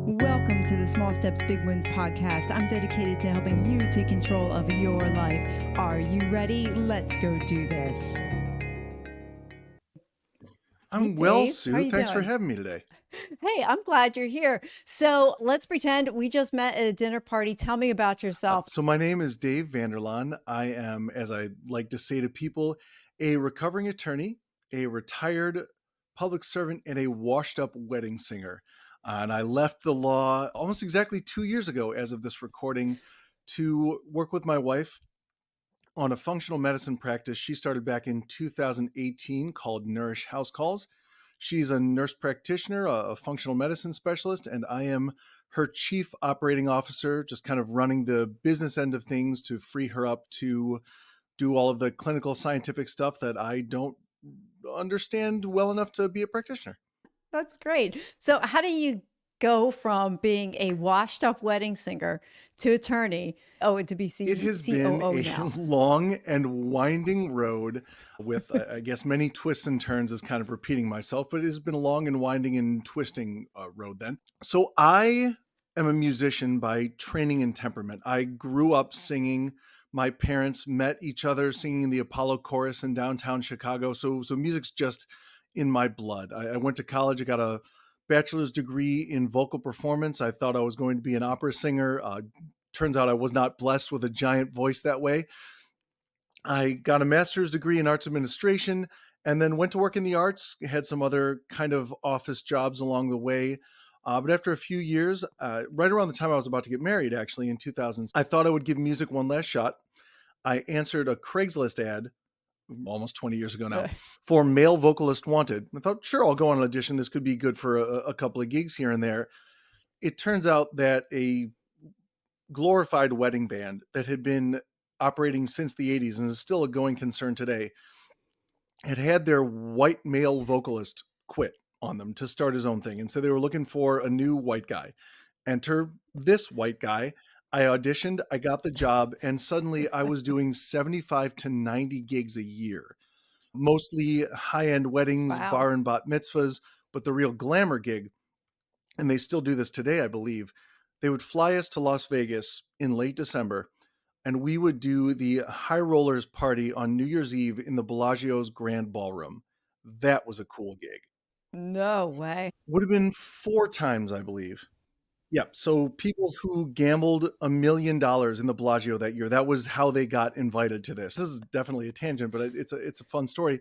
Welcome to the Small Steps, Big Wins podcast. I'm dedicated to helping you take control of your life. Are you ready? Let's go do this. I'm Hey, well, Dave. How are Sue. you Thanks for doing? having me today. Hey, I'm glad you're here. So let's pretend we just met at a dinner party. Tell me about yourself. So my name is Dave Vanderlaan. I am, as I like to say to people, a recovering attorney, a retired public servant, and a washed-up wedding singer. And I left the law almost exactly 2 years ago, as of this recording, to work with my wife on a functional medicine practice she started back in 2018 called Nourish House Calls. She's a nurse practitioner, a functional medicine specialist, and I am her chief operating officer, just kind of running the business end of things to free her up to do all of the clinical scientific stuff that I don't understand well enough to be a practitioner. That's great. So, how do you go from being a washed up wedding singer to attorney? Oh, and to be It has been COO a now. long and winding road with, I guess, many twists and turns, is kind of repeating myself, but it has been a long and winding and twisting road then. So I am a musician by training and temperament. I grew up singing. My parents met each other singing in the Apollo Chorus in downtown Chicago. So music's just in my blood. I went to college. I got a bachelor's degree in vocal performance. I thought I was going to be an opera singer. Turns out I was not blessed with a giant voice that way. I got a master's degree in arts administration and then went to work in the arts, had some other kind of office jobs along the way. But after a few years, right around the time I was about to get married, actually in 2000, I thought I would give music one last shot. I answered a Craigslist ad almost 20 years ago now for male vocalist wanted. I thought, sure, I'll go on an audition. This could be good for a couple of gigs here and there. It turns out that a glorified wedding band that had been operating since the 80s and is still a going concern today had their white male vocalist quit on them to start his own thing. And so they were looking for a new white guy. Enter this white guy. I auditioned, I got the job, and suddenly I was doing 75 to 90 gigs a year, mostly high-end weddings, Wow. bar and bat mitzvahs, but the real glamour gig, and they still do this today, I believe, they would fly us to Las Vegas in late December, and we would do the High Rollers party on New Year's Eve in the Bellagio's Grand Ballroom. That was a cool gig. No way. Would have been 4 times, I believe. Yep. So people who gambled $1 million in the Bellagio that year, that was how they got invited to this. This is definitely a tangent, but it's a fun story.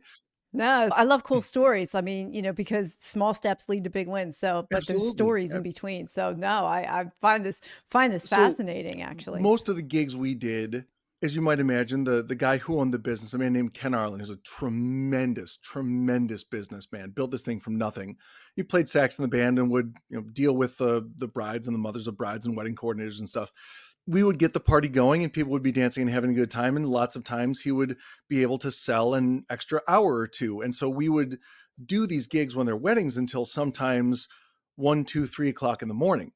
No, I love cool stories. I mean, because small steps lead to big wins. So, but there's Absolutely. stories in between. So, no, I find this So fascinating, actually. most of the gigs we did, as you might imagine, the guy who owned the business, a man named Ken Arlen, who's a tremendous, tremendous businessman, built this thing from nothing. He played sax in the band and would deal with the brides and the mothers of brides and wedding coordinators and stuff. We would get the party going and people would be dancing and having a good time. And lots of times he would be able to sell an extra hour or two. And so we would do these gigs when they're weddings until sometimes 1, 2, 3 o'clock in the morning.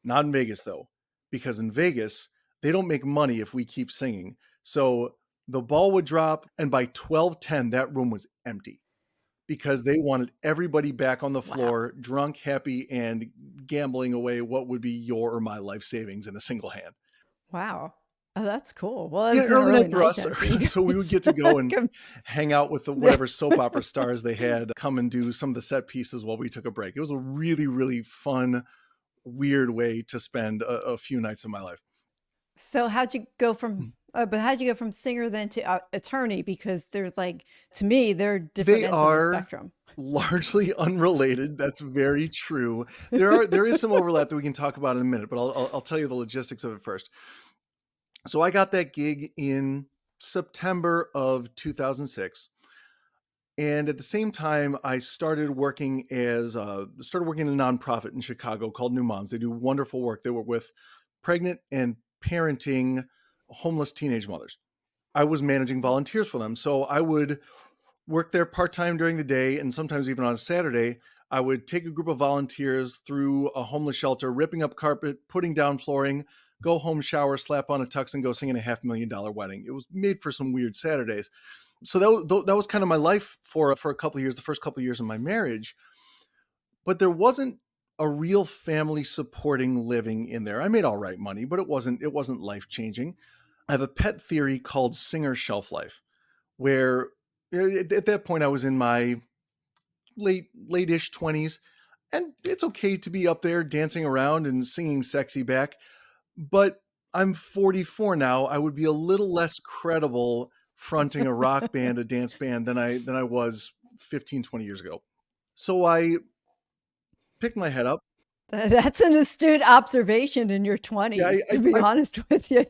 Not in Vegas, though, because in Vegas, they don't make money if we keep singing. So the ball would drop, and by 12:10, that room was empty because they wanted everybody back on the Wow. floor, drunk, happy, and gambling away what would be your or my life savings in a single hand. Wow. Oh, that's cool. Well, it Yeah, was an early early night for night us. then for you So we would guys. get to go and Com- hang out with the whatever soap opera stars they had come and do some of the set pieces while we took a break. It was a really, really fun, weird way to spend a few nights of my life. So, how'd you go from singer then to attorney? Because there's like, to me, they're different They ends of the are spectrum. largely unrelated. That's very true. There is some overlap that we can talk about in a minute, but I'll tell you the logistics of it first. So I got that gig in September of 2006. And at the same time, I started working in a nonprofit in Chicago called New Moms. They do wonderful work. They work with pregnant and parenting homeless teenage mothers. I was managing volunteers for them. So I would work there part-time during the day, and sometimes even on a Saturday. I would take a group of volunteers through a homeless shelter, ripping up carpet, putting down flooring, go home, shower, slap on a tux, and go sing in a $500,000 wedding. It was made for some weird Saturdays. So that was kind of my life for a couple of years, the first couple of years of my marriage. But there wasn't a real family supporting living in there. I made all right money, but it wasn't life changing. I have a pet theory called singer shelf life, where at that point I was in my late-ish 20s, and it's okay to be up there dancing around and singing sexy back, but I'm 44 now. I would be a little less credible fronting a rock band, a dance band than I was 15, 20 years ago. So I picked my head up. That's an astute observation in your Yeah, 20s, to be honest with you,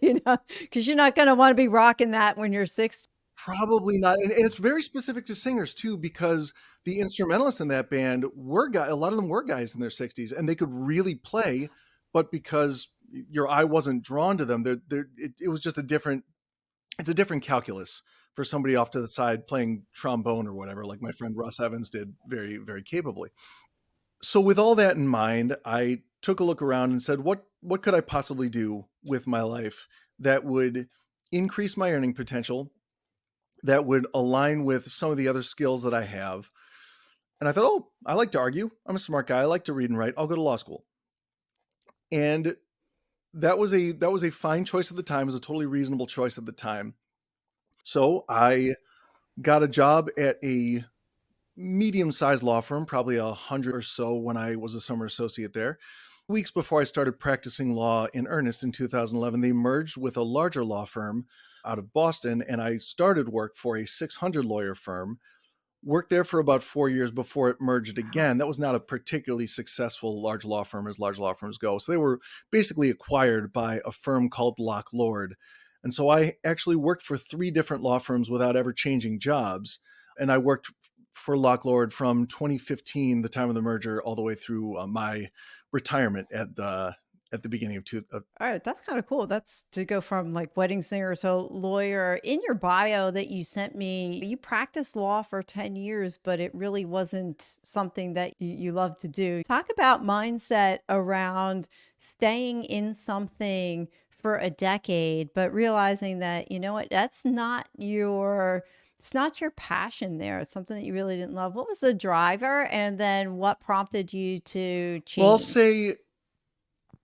because you're not gonna wanna be rocking that when you're 60. probably not, and it's very specific to singers too, because the instrumentalists in that band were a lot of them were guys in their 60s, and they could really play, but because your eye wasn't drawn to them, it was just it's a different calculus for somebody off to the side playing trombone or whatever, like my friend Russ Evans did very, very capably. So with all that in mind, I took a look around and said, what could I possibly do with my life that would increase my earning potential, that would align with some of the other skills that I have? And I thought, oh, I like to argue. I'm a smart guy. I like to read and write. I'll go to law school. And that was a fine choice at the time. It was a totally reasonable choice at the time. So I got a job at a medium-sized law firm, probably 100 or so when I was a summer associate there. Weeks before I started practicing law in earnest in 2011, they merged with a larger law firm out of Boston, and I started work for a 600 lawyer firm. Worked there for about 4 years before it merged again. That was not a particularly successful large law firm as large law firms go. So they were basically acquired by a firm called Lock Lord. And so I actually worked for 3 different law firms without ever changing jobs. And I worked for Lock Lord from 2015, the time of the merger, all the way through my retirement at the beginning of All right, that's kind of cool. That's to go from like wedding singer to lawyer. In your bio that you sent me, you practiced law for 10 years, but it really wasn't something that you love to do. Talk about mindset around staying in something for a decade, but realizing that, you know what, it's not your passion there. It's something that you really didn't love. What was the driver? And then what prompted you to well, I'll change? say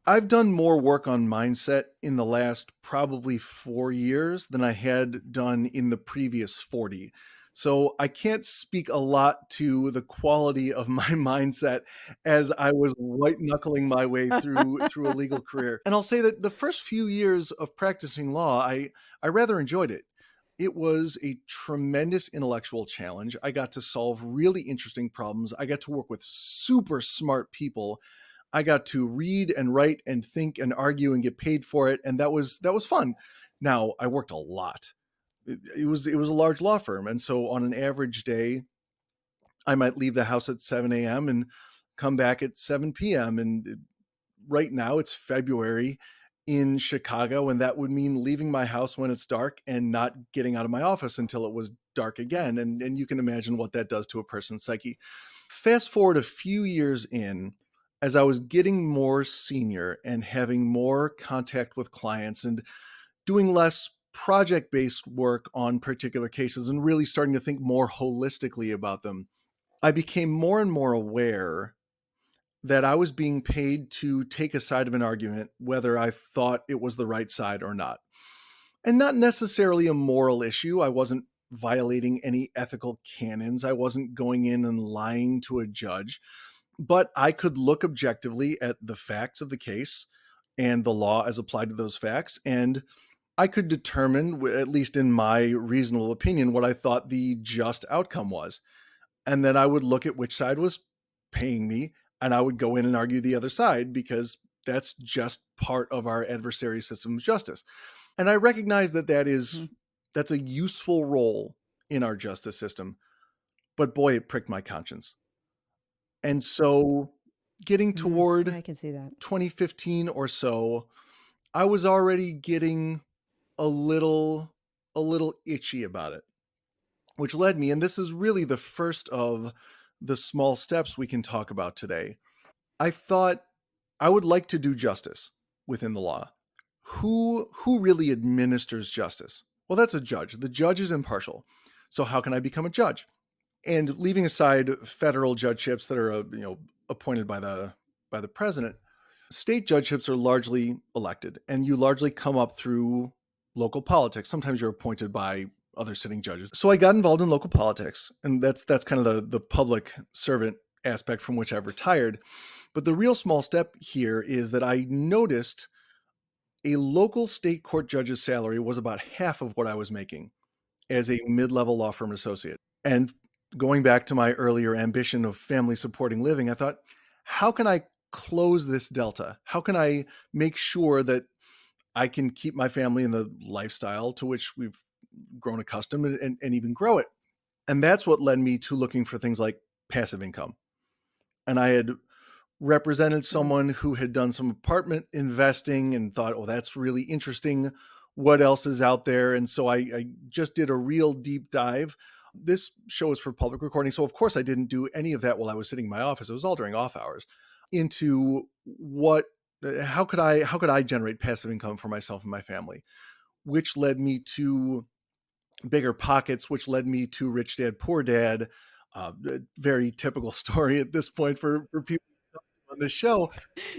I've done more work on mindset in the last probably 4 years than I had done in the previous 40. So I can't speak a lot to the quality of my mindset as I was white knuckling my way through a legal career. And I'll say that the first few years of practicing law, I rather enjoyed it. It was a tremendous intellectual challenge. I got to solve really interesting problems. I got to work with super smart people. I got to read and write and think and argue and get paid for it, and that was fun. Now, I worked a lot. It was a large law firm, and so on an average day, I might leave the house at 7 a.m. and come back at 7 p.m. And right now it's February in Chicago, and that would mean leaving my house when it's dark and not getting out of my office until it was dark again. And you can imagine what that does to a person's psyche. Fast forward a few years in, as I was getting more senior and having more contact with clients and doing less project-based work on particular cases and really starting to think more holistically about them, I became more and more aware that I was being paid to take a side of an argument, whether I thought it was the right side or not. And not necessarily a moral issue. I wasn't violating any ethical canons. I wasn't going in and lying to a judge, but I could look objectively at the facts of the case and the law as applied to those facts. And I could determine, at least in my reasonable opinion, what I thought the just outcome was. And then I would look at which side was paying me, and I would go in and argue the other side, because that's just part of our adversary system of justice. And I recognize that Mhm. that's a useful role in our justice system, but boy, it pricked my conscience. And so getting Yeah, toward I can see that. 2015 or so, I was already getting a little itchy about it, which led me, and this is really the first of the small steps we can talk about today. I thought I would like to do justice within the law. Who really administers justice? Well, that's a judge. The judge is impartial. So how can I become a judge? And leaving aside federal judgeships that are appointed by the by the president. State judgeships are largely elected, and you largely come up through local politics. Sometimes you're appointed by other sitting judges. So I got involved in local politics, and that's kind of the public servant aspect from which I've retired. But the real small step here is that I noticed a local state court judge's salary was about half of what I was making as a mid-level law firm associate. And going back to my earlier ambition of family supporting living, I thought, how can I close this delta? How can I make sure that I can keep my family in the lifestyle to which we've grown accustomed and even grow it? And that's what led me to looking for things like passive income. And I had represented Mm. someone who had done some apartment investing and thought, oh, that's really interesting. What else is out there? And so I just did a real deep dive. This show is for public recording. So, of course, I didn't do any of that while I was sitting in my office. It was all during off hours into how could I generate passive income for myself and my family, which led me to Bigger Pockets, which led me to Rich Dad Poor Dad. Very typical story at this point for people on the show.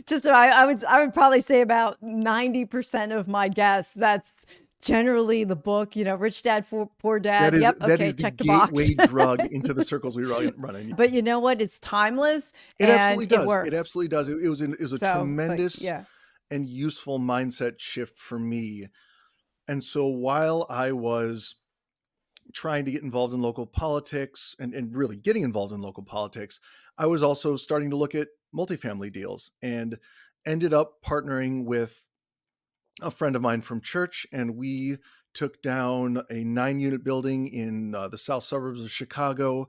Just I would probably say about 90% of my guests, that's generally the book, Rich Dad, Poor That Dad. is Yep, that okay, is the check the box. gateway drug into the circles we run in. But you know what? It's timeless It absolutely and it does. It works. absolutely does. It was a So, but tremendous yeah. and useful mindset shift for me. And so while I was trying to get involved in local politics and really getting involved in local politics, I was also starting to look at multifamily deals and ended up partnering with a friend of mine from church, and we took down a 9-unit building in the south suburbs of Chicago.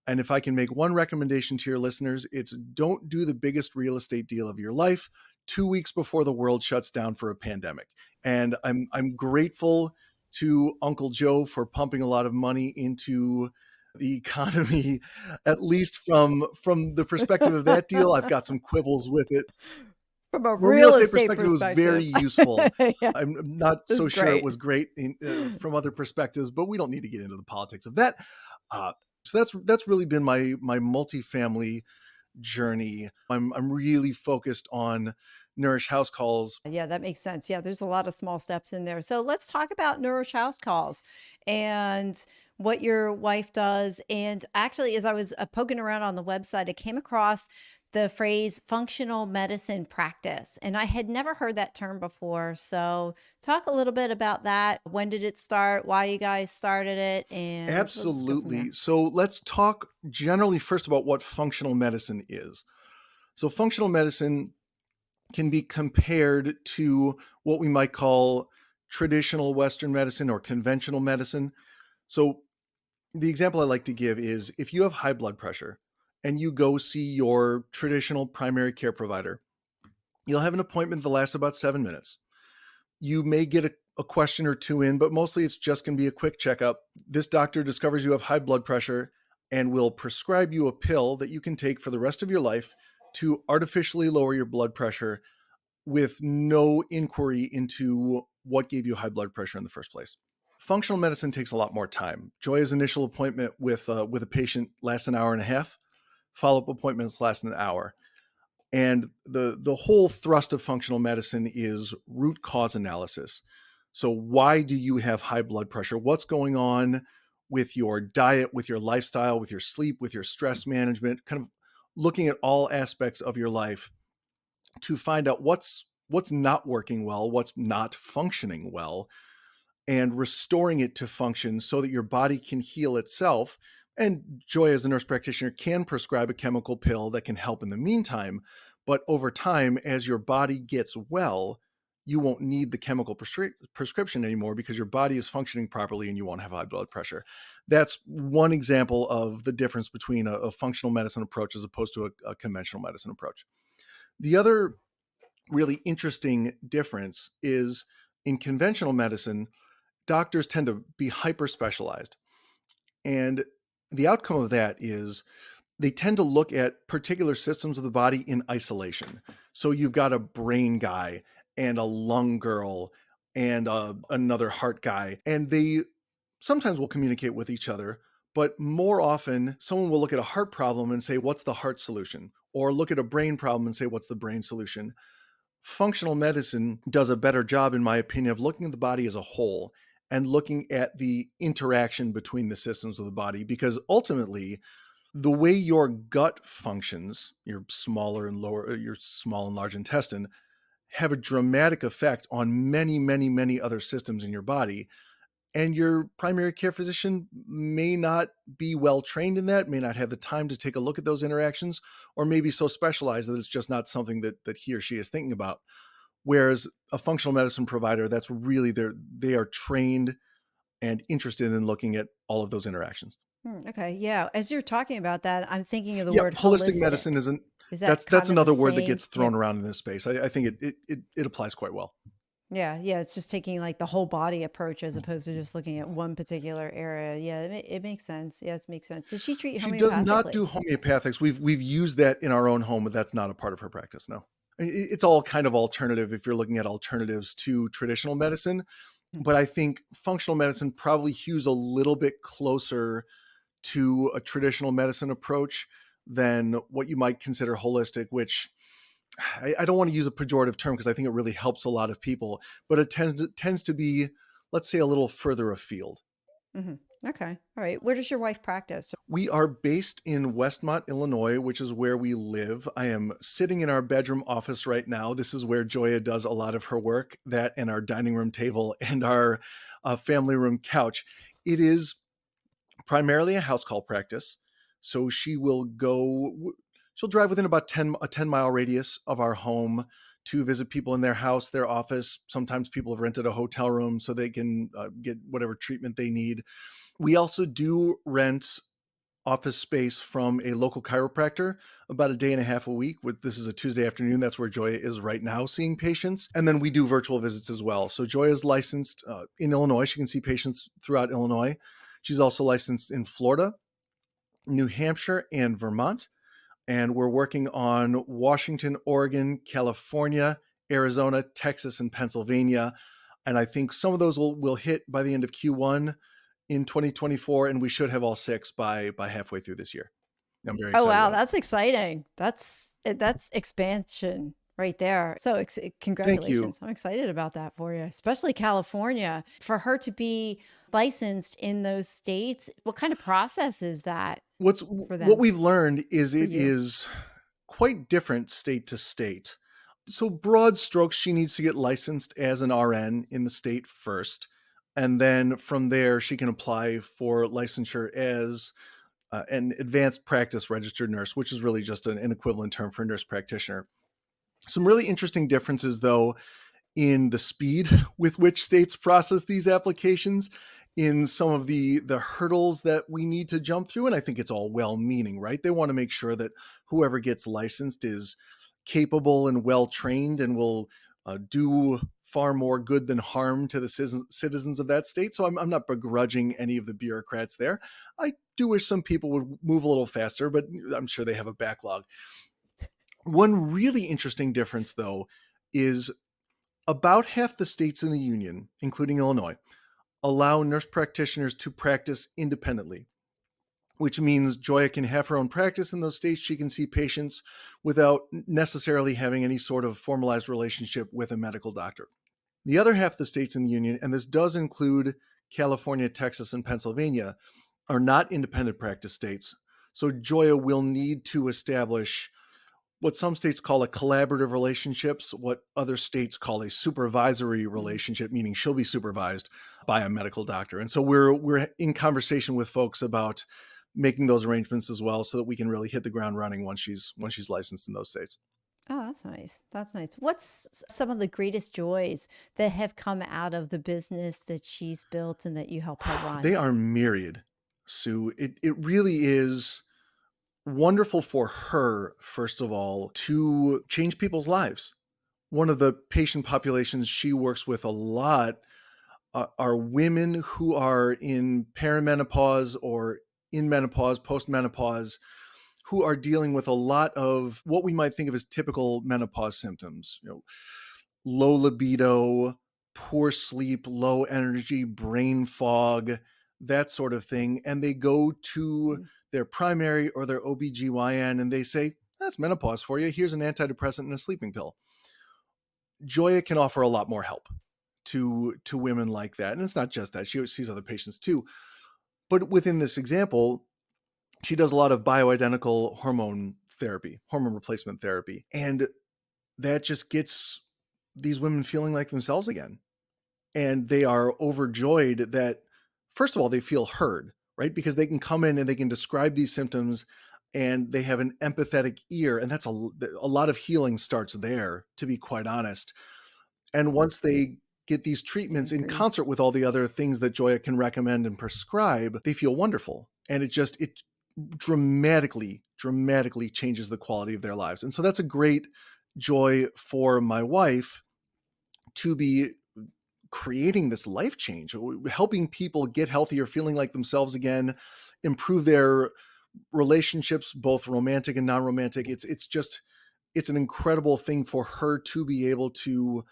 And if I can make one recommendation to your listeners, it's don't do the biggest real estate deal of your life 2 weeks before the world shuts down for a pandemic. And I'm grateful to Uncle Joe for pumping a lot of money into the economy, at least from the perspective of that deal. I've got some quibbles with it. From a From a real real estate estate perspective, it was very perspective. useful. Yeah, I'm not this so is sure it great. was great from other perspectives, but we don't need to get into the politics of that. Uh, so that's really been my multifamily journey. I'm really focused on Nourish house calls. Yeah, that makes sense. Yeah, there's a lot of small steps in there. So let's talk about Nourish house calls and what your wife does. And actually, as I was poking around on the website, I came across the phrase functional medicine practice. And I had never heard that term before. So talk a little bit about that. When did it start? Why you guys started it? And let's just go from there. Absolutely. So let's talk generally first about what functional medicine is. So functional medicine can be compared to what we might call traditional Western medicine or conventional medicine. So the example I like to give is if you have high blood pressure and you go see your traditional primary care provider, you'll have an appointment that lasts about 7 minutes. You may get a question or two in, but mostly it's just going to be a quick checkup. This doctor discovers you have high blood pressure and will prescribe you a pill that you can take for the rest of your life to artificially lower your blood pressure with no inquiry into what gave you high blood pressure in the first place. Functional medicine takes a lot more time. Joya's initial appointment with a patient lasts an hour and a half. Follow-up appointments last an hour. And the whole thrust of functional medicine is root cause analysis. So why do you have high blood pressure? What's going on with your diet, with your lifestyle, with your sleep, with your stress management, kind of looking at all aspects of your life to find out what's not working well, what's not functioning well, and restoring it to function so that your body can heal itself. And Joy, as a nurse practitioner, can prescribe a chemical pill that can help in the meantime. But over time, as your body gets well, you won't need the chemical prescription anymore because your body is functioning properly and you won't have high blood pressure. That's one example of the difference between a functional medicine approach as opposed to a conventional medicine approach. The other really interesting difference is in conventional medicine, doctors tend to be hyper specialized. And the outcome of that is they tend to look at particular systems of the body in isolation. So you've got a brain guy and a lung girl and another heart guy, and they sometimes will communicate with each other. But more often, someone will look at a heart problem and say, what's the heart solution? or look at a brain problem and say, what's the brain solution? Functional medicine does a better job, in my opinion, of looking at the body as a whole and looking at the interaction between the systems of the body, because ultimately, the way your gut functions, your your small and large intestine, have a dramatic effect on many, many, many other systems in your body. And your primary care physician may not be well trained in that, may not have the time to take a look at those interactions, or maybe so specialized that it's just not something that he or she is thinking about. Whereas a functional medicine provider, that's really they are trained and interested in looking at all of those interactions. Okay. Yeah. As you're talking about that, I'm thinking of the Yeah, word holistic medicine holistic. isn't Is that that's kind of the another word that same? gets Yeah. thrown around in this space. I think it applies quite well. Yeah. Yeah. It's just taking like the whole body approach as opposed to just looking at one particular area. Yeah. It makes sense. Yeah. It makes sense. Does she treat She does not homeopathically? do homeopathics. We've used that in our own home, but that's not a part of her practice, no. It's all kind of alternative if you're looking at alternatives to traditional medicine, Hmm. but I think functional medicine probably hews a little bit closer to a traditional medicine approach than what you might consider holistic, which I don't want to use a pejorative term because I think it really helps a lot of people, but it tends to be, let's say, a little further afield. Hmm. Okay. All right. Where does your wife practice? We are based in Westmont, Illinois, which is where we live. I am sitting in our bedroom office right now. This is where Joya does a lot of her work, that and our dining room table and our family room couch. It is primarily a house call practice. So she'll drive within about a 10-mile radius of our home to visit people in their house, their office. Sometimes people have rented a hotel room so they can get whatever treatment they need. We also do rent office space from a local chiropractor about a day and a half a week. This is a Tuesday afternoon. That's where Joya is right now seeing patients. And then we do virtual visits as well. So Joya is licensed in Illinois. She can see patients throughout Illinois. She's also licensed in Florida, New Hampshire, and Vermont. And we're working on Washington, Oregon, California, Arizona, Texas, and Pennsylvania. And I think some of those will hit by the end of Q1 in 2024, and we should have all six by halfway through this year. I'm very Oh, excited wow, about it. that's exciting. That's expansion right there. So, Thank you. congratulations. I'm excited about that for you, especially California. For her to be licensed in those states, what kind of process is that for What them, we've learned is for it you? is quite different state to state. So broad strokes, she needs to get licensed as an RN in the state first, and then from there she can apply for licensure as an advanced practice registered nurse, which is really just an equivalent term for nurse practitioner. Some really interesting differences, though, in the speed with which states process these applications, in some of the hurdles that we need to jump through. And I think it's all well-meaning, right? They want to make sure that whoever gets licensed is capable and well trained and will do far more good than harm to the citizens of that state. So I'm not begrudging any of the bureaucrats there. I do wish some people would move a little faster, but I'm sure they have a backlog. One really interesting difference, though, is about half the states in the union, including Illinois, allow nurse practitioners to practice independently, which means Joya can have her own practice in those states. She can see patients without necessarily having any sort of formalized relationship with a medical doctor. The other half of the states in the union, and this does include California, Texas, and Pennsylvania, are not independent practice states. So Joya will need to establish what some states call a collaborative relationships, what other states call a supervisory Mm. relationship, meaning she'll be supervised by a medical doctor. And so we're in conversation with folks about making those arrangements as well, so that we can really hit the ground running once she's licensed in those states. Oh, that's nice. That's nice. What's some of the greatest joys that have come out of the business that she's built and that you help her run? They are myriad, Sue. It really is wonderful for her, first of all, to change people's lives. One of the patient populations she works with a lot are women who are in perimenopause or in menopause, postmenopause, who are dealing with a lot of what we might think of as typical menopause symptoms. Low libido, poor sleep, low energy, brain fog, that sort of thing. And they go to Mm. their primary or their OBGYN and they say, That's menopause for you. Here's an antidepressant and a sleeping pill. Joya can offer a lot more help to women like that. And it's not just that. She sees other patients too. But within this example, she does a lot of bioidentical hormone therapy, hormone replacement therapy. And that just gets these women feeling like themselves again. And they are overjoyed that, first of all, they feel heard, right? Because they can come in and they can describe these symptoms and they have an empathetic ear. And that's a lot of healing starts there, to be quite honest. And once they get these I treatments in agree. concert with all the other things that Joya can recommend and prescribe, they feel wonderful. And it dramatically changes the quality of their lives. And so that's a great joy for my wife to be creating this life change, helping people get healthier, feeling like themselves again, improve their relationships, both romantic and non-romantic. It's an incredible thing for her to be able to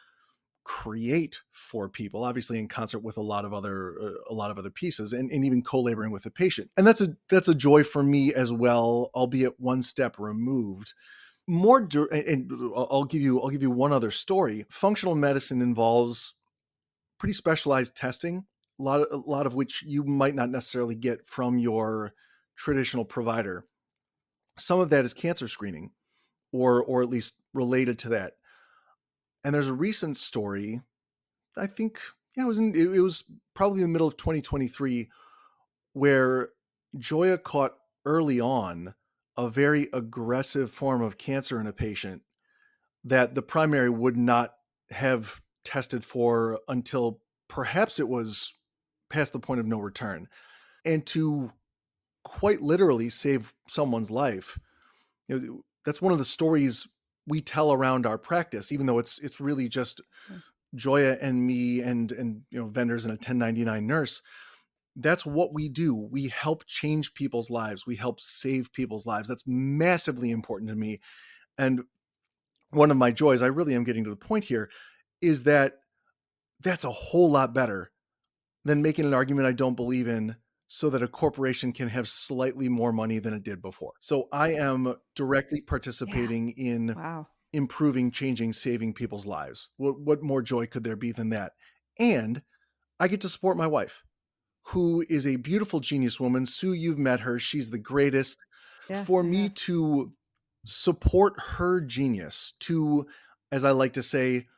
create for people, obviously in concert with a lot of other pieces, and even co-laboring with the patient. And that's a joy for me as well, albeit one step removed. And I'll give you one other story. Functional medicine involves pretty specialized testing, a lot of which you might not necessarily get from your traditional provider. Some of that is cancer screening, or at least related to that. And there's a recent story, I think, yeah, it was probably in the middle of 2023, where Joya caught early on a very aggressive form of cancer in a patient that the primary would not have tested for until perhaps it was past the point of no return. And to quite literally save someone's life, that's one of the stories we tell around our practice, even though it's really just Yeah. Joya and me and vendors and a 1099 nurse. That's what we do. We help change people's lives. We help save people's lives. That's massively important to me. And one of my joys, I really am getting to the point here, is that that's a whole lot better than making an argument I don't believe in so that a corporation can have slightly more money than it did before. So I am directly Yeah. participating in Wow. improving, changing, saving people's lives. What more joy could there be than that? And I get to support my wife, who is a beautiful genius woman. Sue, you've met her. She's the greatest. Yeah, For I me have. to support her genius, to, as I like to say,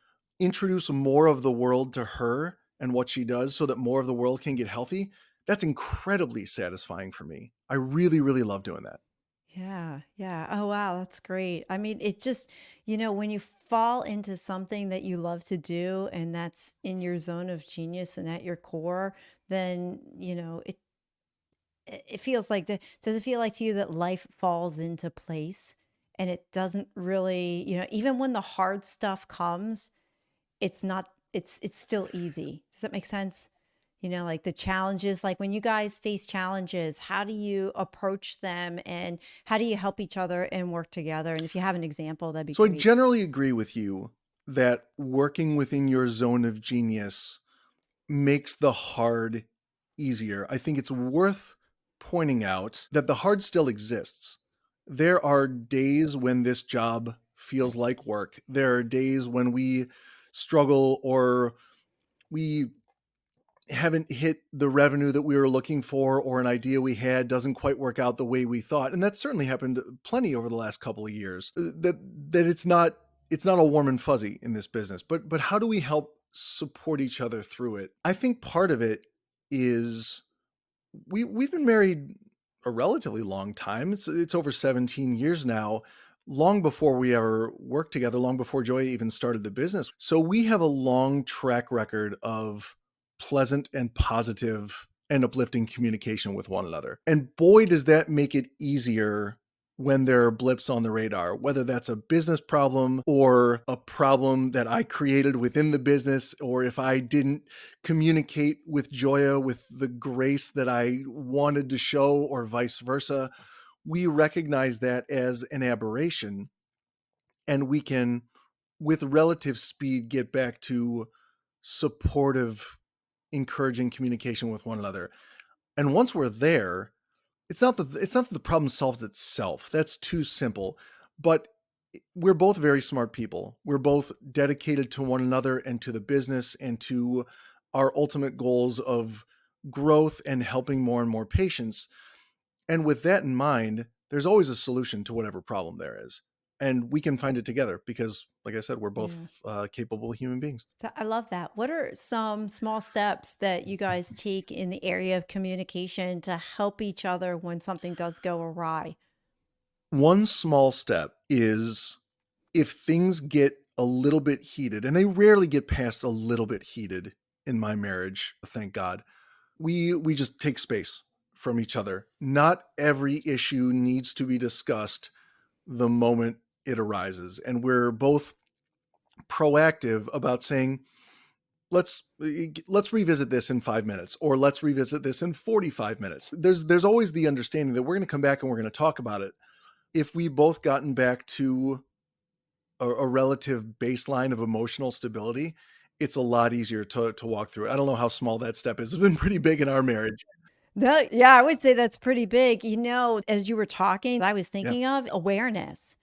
introduce more of the world to her and what she does so that more of the world can get healthy, that's incredibly satisfying for me. I really, really love doing that. Yeah, yeah. Oh, wow, that's great. I mean, it just, when you fall into something that you love to do and that's in your zone of genius and at your core, then, it feels like, does it feel like to you that life falls into place and it doesn't really, even when the hard stuff comes, it's still easy. Does that make sense? Like the challenges, like when you guys face challenges, how do you approach them and how do you help each other and work together? And if you have an example, that'd be So I great. generally agree with you that working within your zone of genius makes the hard easier. I think it's worth pointing out that the hard still exists. There are days when this job feels Right. like work. There are days when we struggle, or we haven't hit the revenue that we were looking for, or an idea we had doesn't quite work out the way we thought. And that's certainly happened plenty over the last couple of years. That it's not all warm and fuzzy in this business. But how do we help support each other through it? I think part of it is we've been married a relatively long time. It's over 17 years now, long before we ever worked together, long before Joy even started the business. So we have a long track record of pleasant and positive and uplifting communication with one another. And boy, does that make it easier when there are blips on the radar, whether that's a business problem or a problem that I created within the business, or if I didn't communicate with Joya with the grace that I wanted to show, or vice versa. We recognize that as an aberration, and we can, with relative speed, get back to supportive, encouraging communication with one another. And once we're there, it's not that the problem solves itself. That's too simple. but we're both very smart people. We're both dedicated to one another and to the business and to our ultimate goals of growth and helping more and more patients. And with that in mind, there's always a solution to whatever problem there is. And we can find it together because, like I said, we're Yeah. both capable human beings. I love that. What are some small steps that you guys take in the area of communication to help each other when something does go awry? One small step is if things get a little bit heated, and they rarely get past a little bit heated in my marriage, thank God, we just take space from each other. Not every issue needs to be discussed the moment it arises, and we're both proactive about saying, let's revisit this in 5 minutes, or let's revisit this in 45 minutes. There's always the understanding that we're going to come back and we're going to talk about it. If we both gotten back to a relative baseline of emotional stability, it's a lot easier to walk through it. I don't know how small that step is. It's been pretty big in our marriage. Yeah, I would say that's pretty big. As you were talking, I was Yeah. thinking of awareness.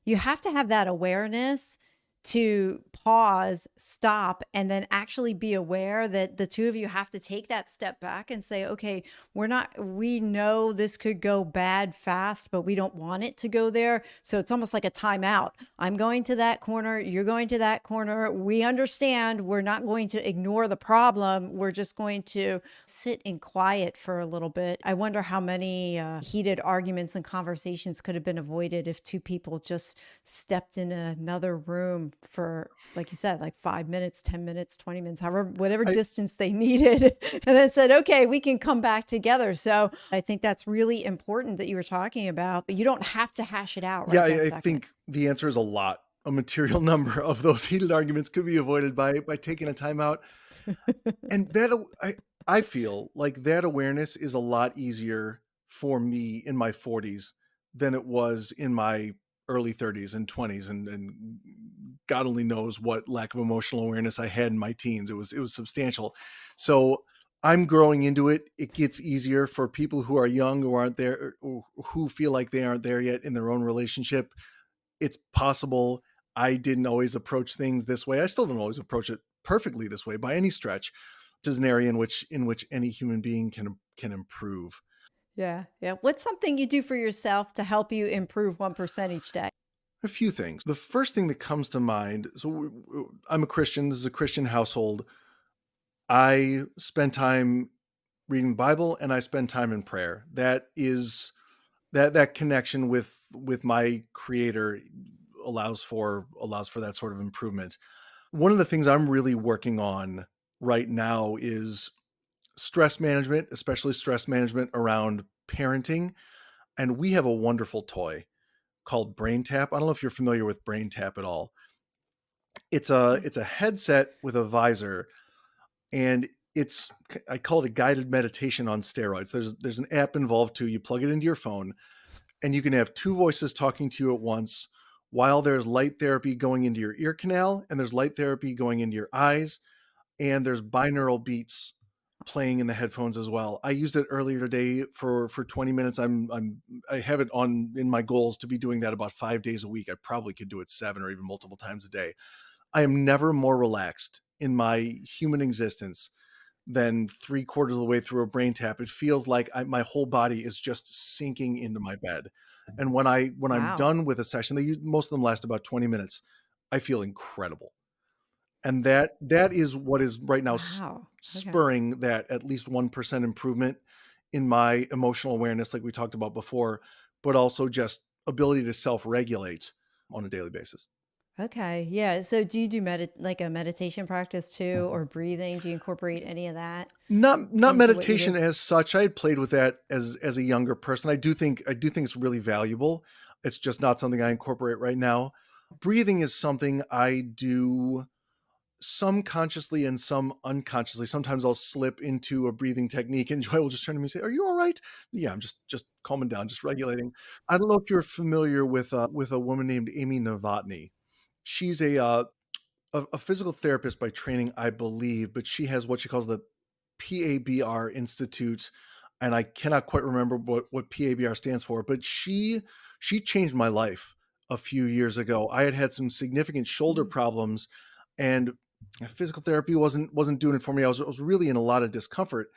You have to have that awareness to pause, stop, and then actually be aware that the two of you have to take that step back and say, okay, we know this could go bad fast, but we don't want it to go there. So it's almost like a timeout. I'm going to that corner. You're going to that corner. We understand we're not going to ignore the problem. We're just going to sit in quiet for a little bit. I wonder how many heated arguments and conversations could have been avoided if two people just stepped in another room for, like you said, like 5 minutes, 10 minutes, 20 minutes, however, whatever I distance they needed, and then said, okay, we can come back together. So I think that's really important that you were talking about, but you don't have to hash it out Yeah, right that I second. think the answer is a lot. A material number of those heated arguments could be avoided by taking a timeout. And I feel like that awareness is a lot easier for me in my 40s than it was in my early 30s and 20s, and God only knows what lack of emotional awareness I had in my teens. It was substantial. So I'm growing into it. It gets easier for people who are young, who aren't there, or who feel like they aren't there yet in their own relationship. It's possible I didn't always approach things this way. I still don't always approach it perfectly this way by any stretch. This is an area in which any human being can improve. Yeah. Yeah. What's something you do for yourself to help you improve 1% each day? A few things. The first thing that comes to mind. So I'm a Christian. This is a Christian household. I spend time reading the Bible and I spend time in prayer. That connection with my Creator allows for that sort of improvement. One of the things I'm really working on right now is stress management, especially stress management around parenting. And we have a wonderful toy called Brain Tap. I don't know if you're familiar with Brain Tap at all. It's a Mm. it's a headset with a visor, and it's I call it a guided meditation on steroids. There's an app involved too. You plug it into your phone, and you can have two voices talking to you at once while there's light therapy going into your ear canal, and there's light therapy going into your eyes, and there's binaural beats playing in the headphones as well. I used it earlier today for 20 minutes. I have it on in my goals to be doing that about 5 days a week. I probably could do it 7 or even multiple times a day. I am never more relaxed in my human existence than 3/4 of the way through a brain tap. It feels like my whole body is just sinking into my bed. And when I'm Wow. done with a session, most of them last about 20 minutes. I feel incredible. And that is what is right now Wow. Okay. spurring that at least 1% improvement in my emotional awareness, like we talked about before, but also just ability to self-regulate on a daily basis. Okay. Yeah. So do you do like a meditation practice too, or breathing? Do you incorporate any of that Not into what you do? meditation as such. I had played with that as a younger person. I do think it's really valuable. It's just not something I incorporate right now. Breathing is something I do some consciously and some unconsciously. Sometimes I'll slip into a breathing technique and Joy will just turn to me and say, "Are you all right?" Yeah, I'm just calming down, just regulating. I don't know if you're familiar with a woman named Amy Novotny. She's a physical therapist by training, I believe, but she has what she calls the PABR Institute, and I cannot quite remember what PABR stands for, but she changed my life a few years ago. I had had some significant shoulder Mhm. problems, and physical therapy wasn't doing it for me. I was really in a lot of discomfort.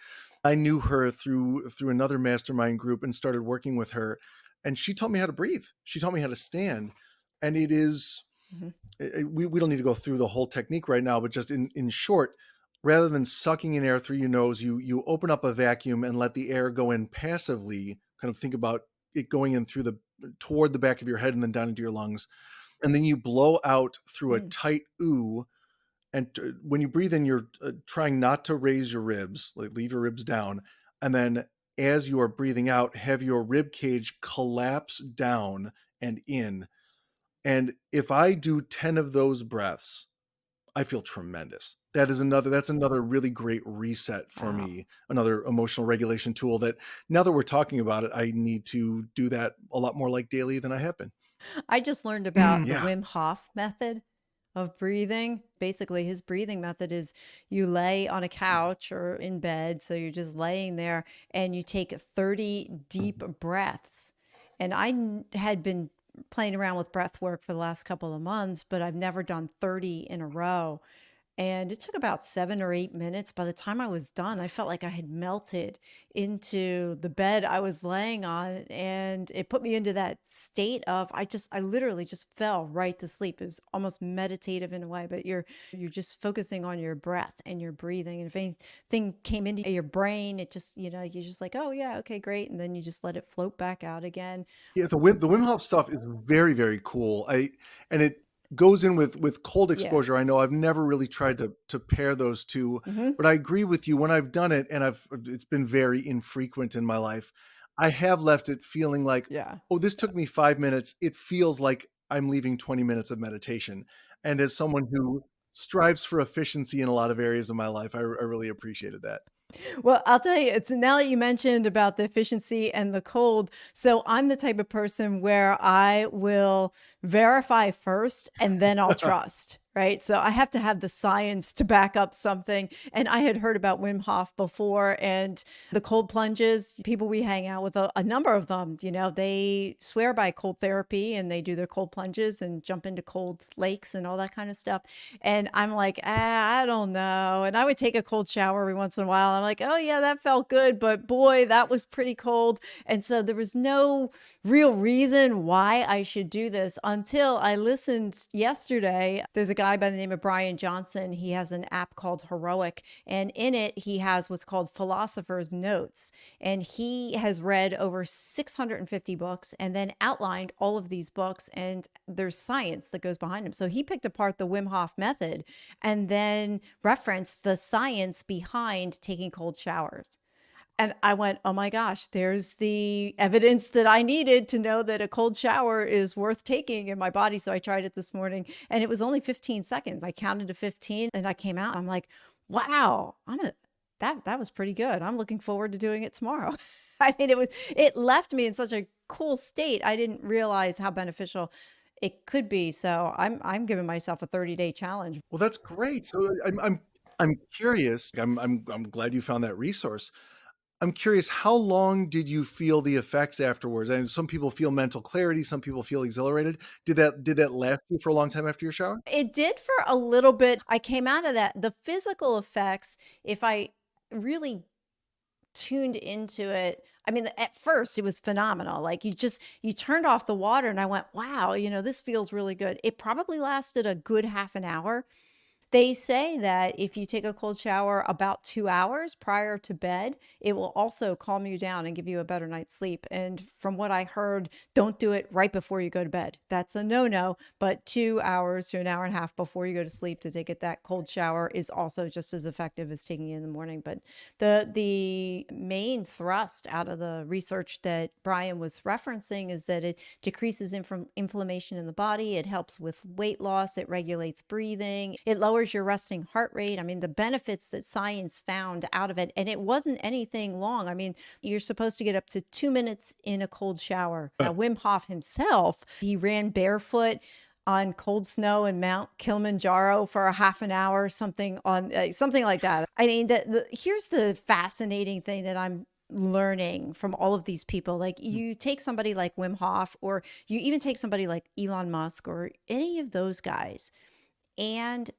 I knew her through another mastermind group and started working with her, and she taught me how to breathe. She taught me how to stand, and it is Mhm. we don't need to go through the whole technique right now, but just in short, rather than sucking in air through your nose, you open up a vacuum and let the air go in passively. Kind of think about it going in through the toward the back of your head and then down into your lungs, and then you blow out through a Mm. tight ooh. And when you breathe in, you're trying not to raise your ribs, like leave your ribs down, and then as you are breathing out, have your rib cage collapse down and in. And if I do 10 of those breaths, I feel tremendous. That's another really great reset for Wow. me, another emotional regulation tool that now that we're talking about it, I need to do that a lot more like daily than I have been. I just learned about the Yeah. Wim Hof method of breathing. Basically, his breathing method is you lay on a couch or in bed. So you're just laying there and you take 30 deep breaths. And had been playing around with breath work for the last couple of months, but I've never done 30 in a row. And it took about 7 or 8 minutes. By the time I was done, I felt like I had melted into the bed I was laying on. And it put me into that state of I literally just fell right to sleep. It was almost meditative in a way, but you're just focusing on your breath and your breathing. And if anything came into your brain, it just, you're just like, oh yeah, okay, great. And then you just let it float back out again. Yeah, the Wim Hof stuff is very, very cool. And it goes in with cold Yeah. exposure. I know I've never really tried to pair those 2, Hmm. but I agree with you when I've done it and it's been very infrequent in my life. I have left it feeling like, Yeah. "Oh, this took me 5 minutes." It feels like I'm leaving 20 minutes of meditation. And as someone who strives for efficiency in a lot of areas of my life, I really appreciated that. Well, I'll tell you, it's now that you mentioned about the efficiency and the cold. So I'm the type of person where I will verify first and then I'll trust, right? So I have to have the science to back up something. And I had heard about Wim Hof before and the cold plunges. People we hang out with, a number of them, they swear by cold therapy and they do their cold plunges and jump into cold lakes and all that kind of stuff. And I'm like, I don't know. And I would take a cold shower every once in a while. I'm like, oh, yeah, that felt good. But boy, that was pretty cold. And so there was no real reason why I should do this until I listened yesterday. There's a guy by the name of Brian Johnson. He has an app called Heroic. And in it, he has what's called Philosopher's Notes. And he has read over 650 books and then outlined all of these books. And there's science that goes behind them. So he picked apart the Wim Hof method and then referenced the science behind taking cold showers. And I went, oh my gosh, there's the evidence that I needed to know that a cold shower is worth taking in my body. So I tried it this morning and it was only 15 seconds. I counted to 15 and I came out. I'm like, wow, that was pretty good. I'm looking forward to doing it tomorrow. I mean, it left me in such a cool state. I didn't realize how beneficial it could be. So I'm giving myself a 30-day challenge. Well, that's great. So I'm curious. I'm glad you found that resource. I'm curious, how long did you feel the effects afterwards? And some people feel mental clarity, some people feel exhilarated. Did that last you for a long time after your shower? It did for a little bit. I came out of that. The physical effects, if I really tuned into it, I mean, at first it was phenomenal. Like you turned off the water and I went, wow, this feels really good. It probably lasted a good half an hour. They say that if you take a cold shower about 2 hours prior to bed, it will also calm you down and give you a better night's sleep. And from what I heard, don't do it right before you go to bed. That's a no-no, but 2 hours to an hour and a half before you go to sleep to take it that cold shower is also just as effective as taking it in the morning. But the main thrust out of the research that Brian was referencing is that it decreases inflammation in the body. It helps with weight loss. It regulates breathing. It lowers your resting heart rate. I mean, the benefits that science found out of it, and it wasn't anything long. I mean, you're supposed to get up to 2 minutes in a cold shower. Now, Wim Hof himself, he ran barefoot on cold snow in Mount Kilimanjaro for a half an hour, something like that. I mean, here's the fascinating thing that I'm learning from all of these people. Like you take somebody like Wim Hof, or you even take somebody like Elon Musk or any of those guys, and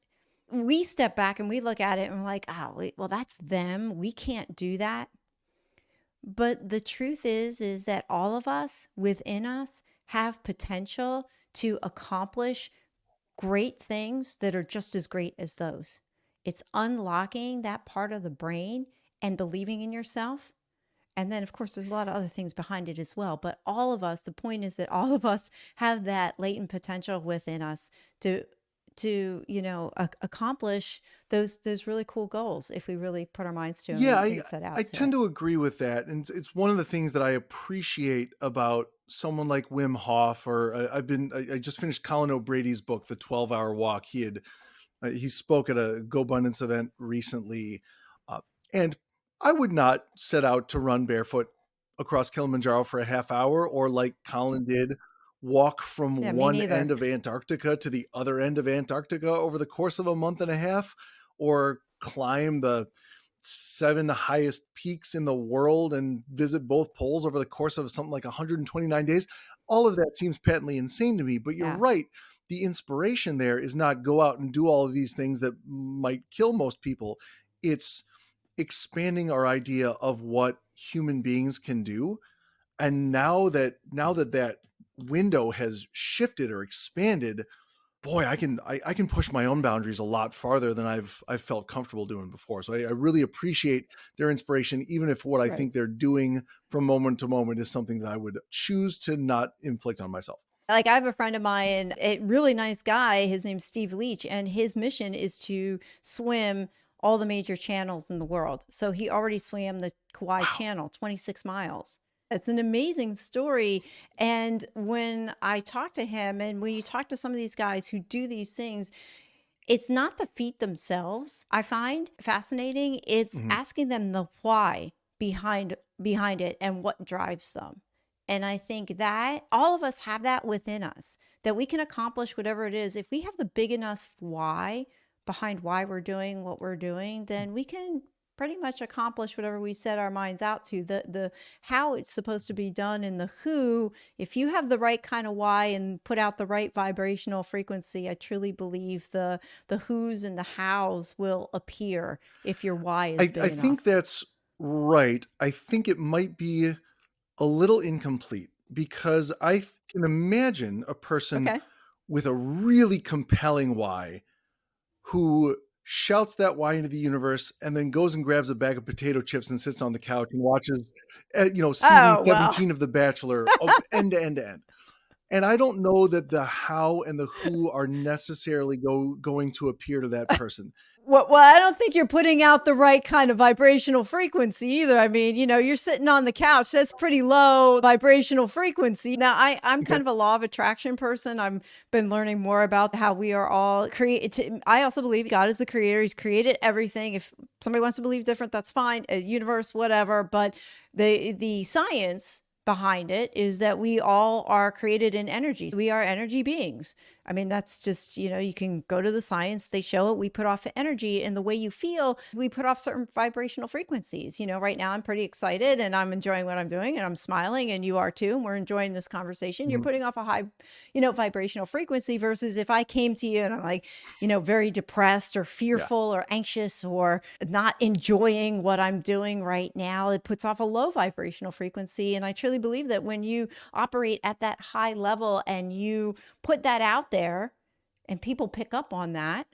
we step back and we look at it and we're like, oh, wait, well, that's them. We can't do that. But the truth is that all of us within us have potential to accomplish great things that are just as great as those. It's unlocking that part of the brain and believing in yourself. And then, of course, there's a lot of other things behind it as well. But all of us, the point is that all of us have that latent potential within us to accomplish those really cool goals if we really put our minds to them Yeah, and set I out to. tend to agree with that, and it's one of the things that I appreciate about someone like Wim Hof, or I just finished Colin O'Brady's book, The 12-Hour Walk. He spoke at a GoBundance event recently, uh, and I would not set out to run barefoot across Kilimanjaro for a half hour, or like Colin did, walk from Yeah, me one neither. end of Antarctica to the other end of Antarctica over the course of a month and a half, or climb the 7 highest peaks in the world and visit both poles over the course of something like 129 days. All of that seems patently insane to me, but you're Yeah. right. The inspiration there is not go out and do all of these things that might kill most people. It's expanding our idea of what human beings can do. And now that window has shifted or expanded, boy, I can push my own boundaries a lot farther than I've felt comfortable doing before. So I really appreciate their inspiration, even if what I Right. think they're doing from moment to moment is something that I would choose to not inflict on myself. Like I have a friend of mine, a really nice guy, his name's Steve Leach, and his mission is to swim all the major channels in the world. So he already swam the Kauai Wow. Channel, 26 miles. It's an amazing story. And when I talk to him, and when you talk to some of these guys who do these things, it's not the feat themselves I find fascinating. It's Mhm. asking them the why behind it and what drives them. And I think that all of us have that within us, that we can accomplish whatever it is. If we have the big enough why behind why we're doing what we're doing, then we can pretty much accomplish whatever we set our minds out to. The how it's supposed to be done and the who, if you have the right kind of why and put out the right vibrational frequency, I truly believe the who's and the how's will appear if your why is I big think enough. that's right. I think it might be a little incomplete because I can imagine a person Okay. with a really compelling why who shouts that why into the universe and then goes and grabs a bag of potato chips and sits on the couch and watches, season Oh, well. 17 of The Bachelor, end to end to end. And I don't know that the how and the who are necessarily going to appear to that person. Well, I don't think you're putting out the right kind of vibrational frequency either. I mean, you're sitting on the couch. That's pretty low vibrational frequency. Now, I'm Okay. kind of a law of attraction person. I've been learning more about how we are all created. I also believe God is the creator. He's created everything. If somebody wants to believe different, that's fine. A universe, whatever. But the science behind it is that we all are created in energy. We are energy beings. I mean, that's just, you can go to the science, they show it. We put off energy, and the way you feel, we put off certain vibrational frequencies. Right now I'm pretty excited and I'm enjoying what I'm doing and I'm smiling, and you are too. And we're enjoying this conversation. You're Mhm. putting off a high, vibrational frequency versus if I came to you and I'm like, very depressed or Yeah. fearful or anxious or not enjoying what I'm doing right now, it puts off a low vibrational frequency. And I truly believe that when you operate at that high level and you put that out there and people pick up on that,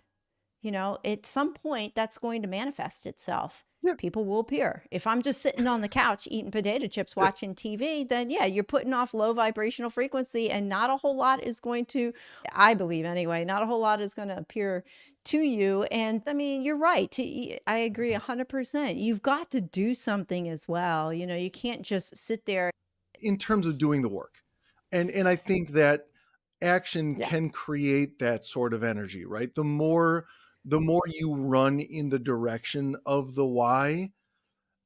at some point that's going to manifest itself. Yeah. People will appear. If I'm just sitting on the couch eating potato chips, Yeah. watching TV, then yeah, you're putting off low vibrational frequency and not a whole lot is going to, I believe anyway, not a whole lot is going to appear to you. And I mean, you're right. I agree 100%. You've got to do something as well. You can't just sit there. In terms of doing the work. And I think that action Yeah. can create that sort of energy, right? The more you run in the direction of the why,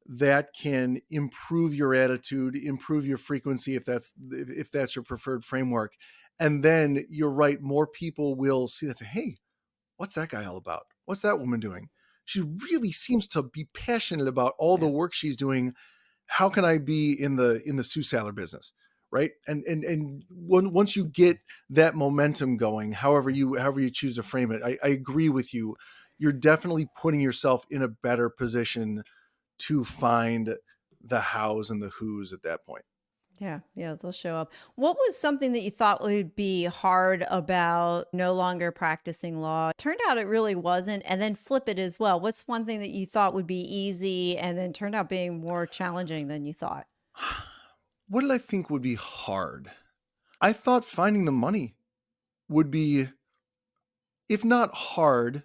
that can improve your attitude, improve your frequency if that's your preferred framework. And then you're right, more people will see that, say, hey, what's that guy all about? What's that woman doing? She really seems to be passionate about all the Yeah. work she's doing. how can I be in the Saller business, right? Once you get that momentum going, however you choose to frame it, I agree with you. You're definitely putting yourself in a better position to find the hows and the who's at that point. Yeah, yeah, they'll show up. What was something that you thought would be hard about no longer practicing law? Turned out it really wasn't, and then flip it as well. What's one thing that you thought would be easy and then turned out being more challenging than you thought? What did I think would be hard? I thought finding the money would be, if not hard,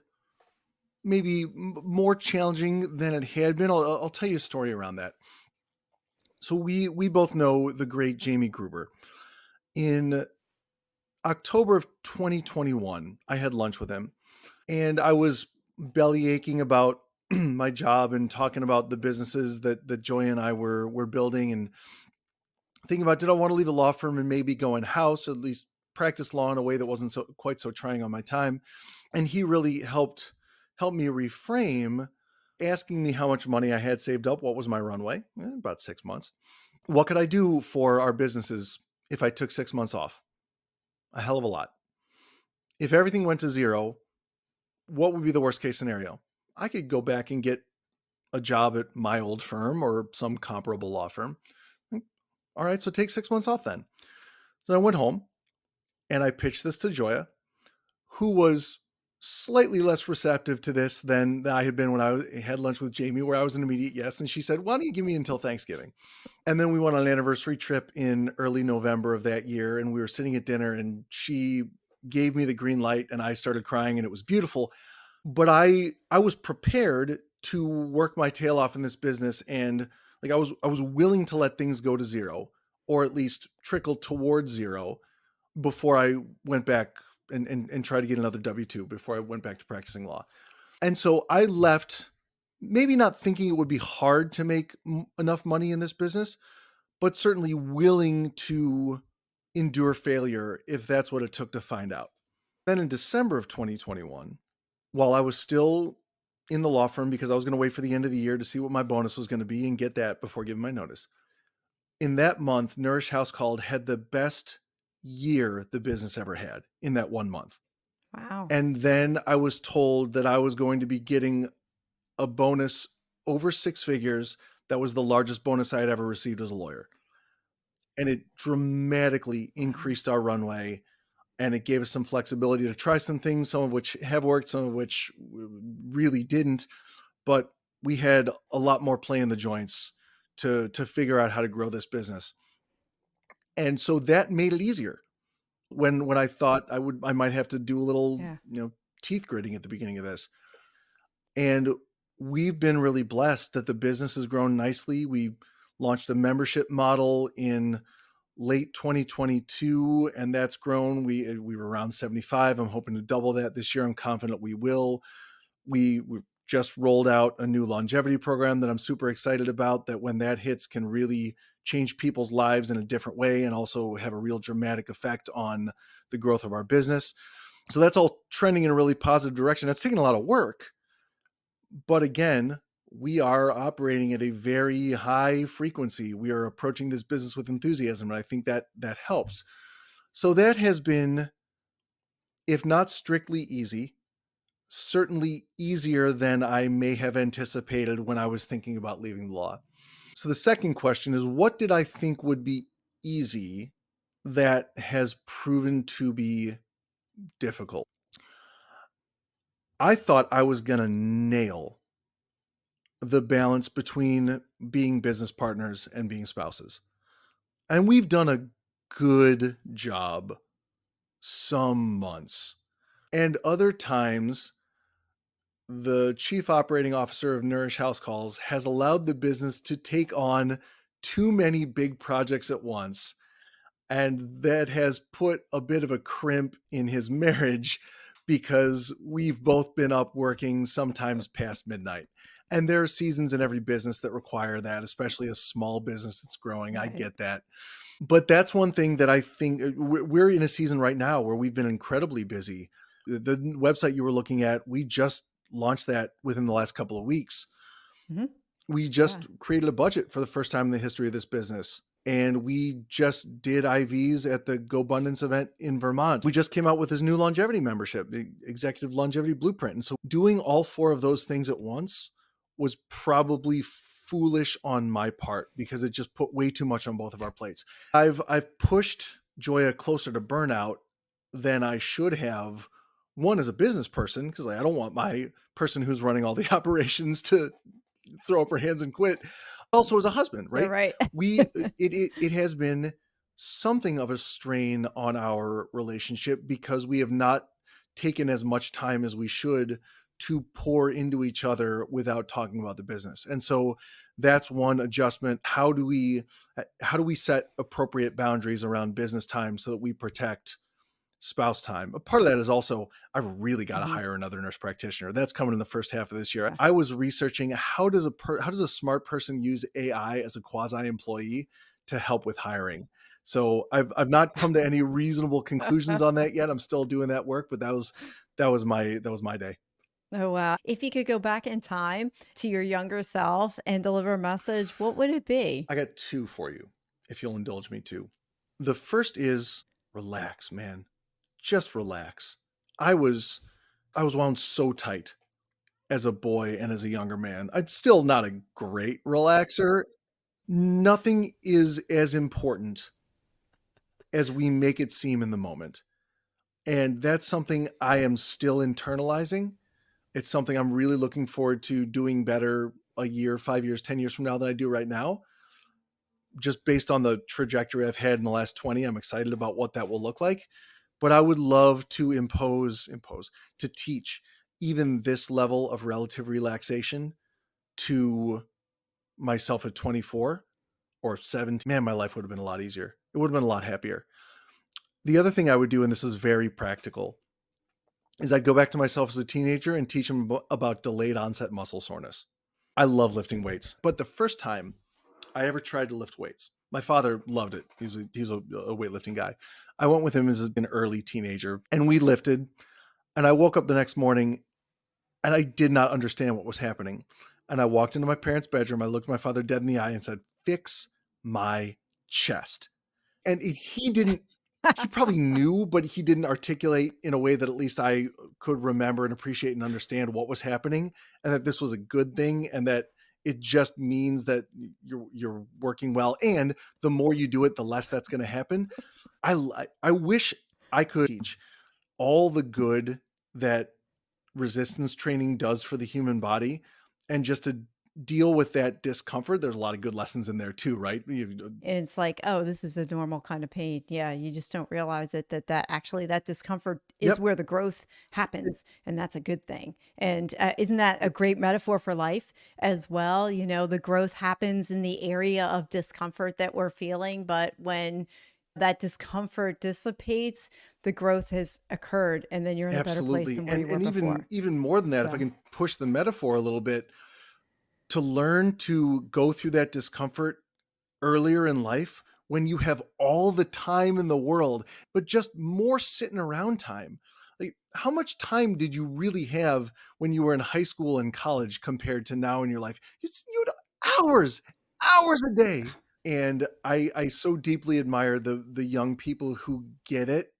maybe more challenging than it had been. I'll tell you a story around that. So we both know the great Jamie Gruber. In October of 2021, I had lunch with him, and I was belly aching about my job and talking about the businesses that Joya and I were building, and thinking about, did I want to leave a law firm and maybe go in house, at least practice law in a way that wasn't so quite so trying on my time. And he really helped me reframe, asking me how much money I had saved up, what was my runway, about 6 months. What could I do for our businesses if I took 6 months off? A hell of a lot. If everything went to zero, what would be the worst case scenario? I could go back and get a job at my old firm or some comparable law firm. All right, so take 6 months off then. So I went home and I pitched this to Joya, who was slightly less receptive to this than I had been when had lunch with Jamie, where I was an immediate yes. And she said, why don't you give me until Thanksgiving? And then we went on an anniversary trip in early November of that year. And we were sitting at dinner and she gave me the green light and I started crying and it was beautiful. But I was prepared to work my tail off in this business, and like I was willing to let things go to zero, or at least trickle towards zero, before I went back and tried to get another W-2 before I went back to practicing law. And so I left, maybe not thinking it would be hard to make enough money in this business, but certainly willing to endure failure if that's what it took to find out. Then in December of 2021, while I was still in the law firm, because I was going to wait for the end of the year to see what my bonus was going to be and get that before giving my notice. In that month, Nourish House Called had the best year the business ever had in that 1 month. Wow. And then I was told that I was going to be getting a bonus over six figures. That was the largest bonus I had ever received as a lawyer. And it dramatically Wow. increased our runway, and it gave us some flexibility to try some things, some of which have worked, some of which really didn't. But we had a lot more play in the joints to figure out how to grow this business. And so that made it easier. When I thought I might have to do a little, Yeah. teeth gritting at the beginning of this. And we've been really blessed that the business has grown nicely. We launched a membership model in late 2022, and that's grown. We were around 75. I'm hoping to double that this year. I'm confident we will. We just rolled out a new longevity program that I'm super excited about, that when that hits can really change people's lives in a different way and also have a real dramatic effect on the growth of our business. So that's all trending in a really positive direction. That's taken a lot of work, but again, we are operating at a very high frequency. We are approaching this business with enthusiasm, and I think that helps. So that has been, if not strictly easy, certainly easier than I may have anticipated when I was thinking about leaving the law. So the second question is, what did I think would be easy that has proven to be difficult? I thought I was going to nail the balance between being business partners and being spouses. And we've done a good job some months. And other times, the chief operating officer of Nourish House Calls has allowed the business to take on too many big projects at once. And that has put a bit of a crimp in his marriage, because we've both been up working sometimes past midnight. And there are seasons in every business that require that, especially a small business that's growing. I Right. get that. But that's one thing that I think we're in a season right now where we've been incredibly busy. The website you were looking at, we just launched that within the last couple of weeks. Mhm. We Yeah. just created a budget for the first time in the history of this business. And we just did IVs at the GoBundance event in Vermont. We just came out with this new longevity membership, the Executive Longevity Blueprint. And so doing all four of those things at once was probably foolish on my part because it just put way too much on both of our plates. I've pushed Joya closer to burnout than I should have. One, as a business person, because I don't want my person who's running all the operations to throw up her hands and quit. Also, as a husband, You're right? right. It has been something of a strain on our relationship because we have not taken as much time as we should to pour into each other without talking about the business. And so that's one adjustment. How do we set appropriate boundaries around business time so that we protect spouse time? A part of that is also I've really got to Mhm. hire another nurse practitioner. That's coming in the first half of this year. Yeah. I was researching how does a smart person use AI as a quasi employee to help with hiring. So I've not come to any reasonable conclusions on that yet. I'm still doing that work, but that was my day. Oh, wow. If you could go back in time to your younger self and deliver a message, what would it be? I got two for you, if you'll indulge me too. The first is relax, man. Just relax. I was I was wound so tight as a boy and as a younger man. I'm still not a great relaxer. Nothing is as important as we make it seem in the moment. And that's something I am still internalizing. It's something I'm really looking forward to doing better a year, 5 years, 10 years from now than I do right now. Just based on the trajectory I've had in the last 20, I'm excited about what that will look like. But I would love to to teach even this level of relative relaxation to myself at 24 or 17. Man, my life would have been a lot easier. It would have been a lot happier. The other thing I would do, and this is very practical, is I'd go back to myself as a teenager and teach them about delayed onset muscle soreness. I love lifting weights, but the first time I ever tried to lift weights, my father loved it. He was a weightlifting guy. I went with him as an early teenager, and we lifted. And I woke up the next morning and I did not understand what was happening. And I walked into my parents' bedroom. I looked my father dead in the eye and said, "Fix my chest." And he didn't, he probably knew, but he didn't articulate in a way that at least I could remember and appreciate and understand what was happening and that this was a good thing and that it just means that you're working well. And the more you do it, the less that's going to happen. I wish I could teach all the good that resistance training does for the human body and just to deal with that discomfort. There's a lot of good lessons in there too, right? And it's like, oh, this is a normal kind of pain. Yeah, you just don't realize it that actually that discomfort is Yep. where the growth happens, and that's a good thing. And isn't that a great metaphor for life as well? You know, the growth happens in the area of discomfort that we're feeling, but when that discomfort dissipates, the growth has occurred, and then you're in a better place Absolutely. than where And you were and even before. even more than that, if I So, can push the metaphor a little bit, to learn to go through that discomfort earlier in life when you have all the time in the world, but just more sitting around time. Like, how much time did you really have when you were in high school and college compared to now in your life? You had hours a day. And I so deeply admire the young people who get it.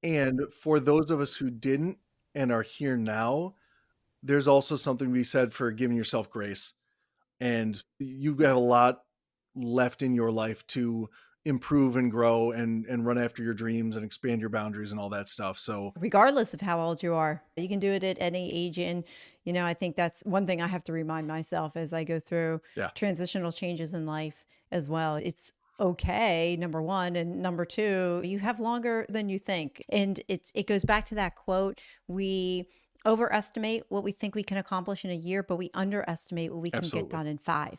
And for those of us who didn't and are here now, there's also something to be said for giving yourself grace, and you've got a lot left in your life to improve and grow and run after your dreams and expand your boundaries and all that stuff. So regardless of how old you are, you can do it at any age. And, you know, I think that's one thing I have to remind myself as I go through yeah, transitional changes in life as well. It's okay, number one. And number two, you have longer than you think. And it goes back to that quote. We overestimate what we think we can accomplish in a year, but we underestimate what we can get absolutely. done in five.